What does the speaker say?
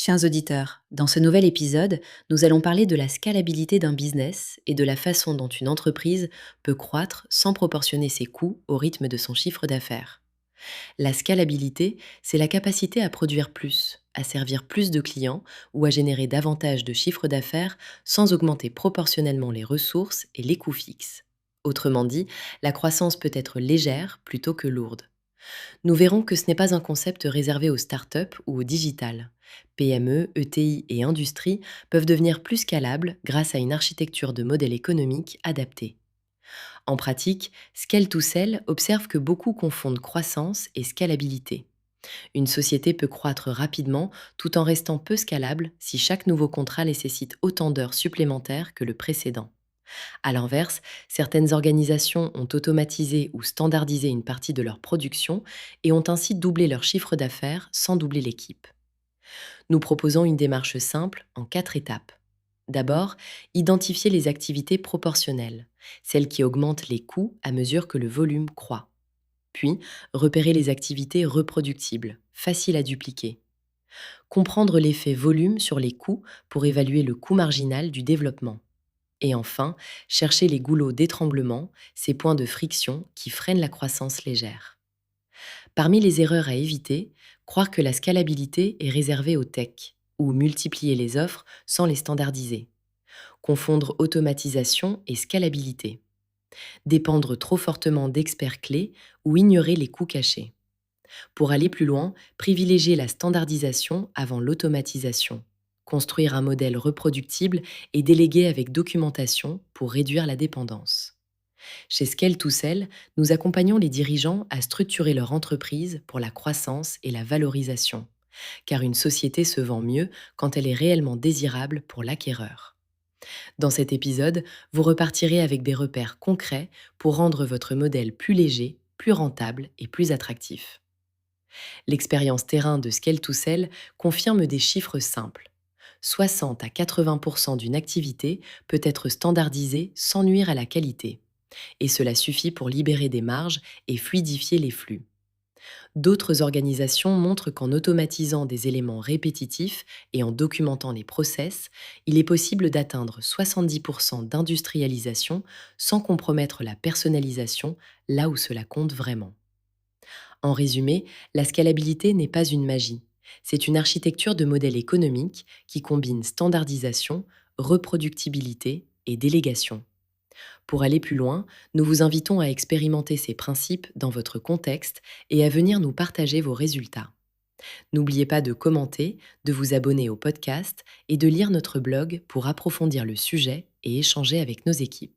Chers auditeurs, dans ce nouvel épisode, nous allons parler de la scalabilité d'un business et de la façon dont une entreprise peut croître sans proportionner ses coûts au rythme de son chiffre d'affaires. La scalabilité, c'est la capacité à produire plus, à servir plus de clients ou à générer davantage de chiffre d'affaires sans augmenter proportionnellement les ressources et les coûts fixes. Autrement dit, la croissance peut être légère plutôt que lourde. Nous verrons que ce n'est pas un concept réservé aux startups ou au digital. PME, ETI et industrie peuvent devenir plus scalables grâce à une architecture de modèle économique adaptée. En pratique, Scale to Sell observe que beaucoup confondent croissance et scalabilité. Une société peut croître rapidement tout en restant peu scalable si chaque nouveau contrat nécessite autant d'heures supplémentaires que le précédent. À l'inverse, certaines organisations ont automatisé ou standardisé une partie de leur production et ont ainsi doublé leur chiffre d'affaires sans doubler l'équipe. Nous proposons une démarche simple en 4 étapes. D'abord, identifier les activités proportionnelles, celles qui augmentent les coûts à mesure que le volume croît. Puis, repérer les activités reproductibles, faciles à dupliquer. Comprendre l'effet volume sur les coûts pour évaluer le coût marginal du développement. Et enfin, chercher les goulots d'étranglement, ces points de friction qui freinent la croissance légère. Parmi les erreurs à éviter, croire que la scalabilité est réservée aux tech, ou multiplier les offres sans les standardiser. Confondre automatisation et scalabilité. Dépendre trop fortement d'experts clés ou ignorer les coûts cachés. Pour aller plus loin, privilégier la standardisation avant l'automatisation. Construire un modèle reproductible et déléguer avec documentation pour réduire la dépendance. Chez Scale to Sell, nous accompagnons les dirigeants à structurer leur entreprise pour la croissance et la valorisation, car une société se vend mieux quand elle est réellement désirable pour l'acquéreur. Dans cet épisode, vous repartirez avec des repères concrets pour rendre votre modèle plus léger, plus rentable et plus attractif. L'expérience terrain de Scale to Sell confirme des chiffres simples. 60 à 80% d'une activité peut être standardisée sans nuire à la qualité. Et cela suffit pour libérer des marges et fluidifier les flux. D'autres organisations montrent qu'en automatisant des éléments répétitifs et en documentant les process, il est possible d'atteindre 70% d'industrialisation sans compromettre la personnalisation là où cela compte vraiment. En résumé, la scalabilité n'est pas une magie. C'est une architecture de modèle économique qui combine standardisation, reproductibilité et délégation. Pour aller plus loin, nous vous invitons à expérimenter ces principes dans votre contexte et à venir nous partager vos résultats. N'oubliez pas de commenter, de vous abonner au podcast et de lire notre blog pour approfondir le sujet et échanger avec nos équipes.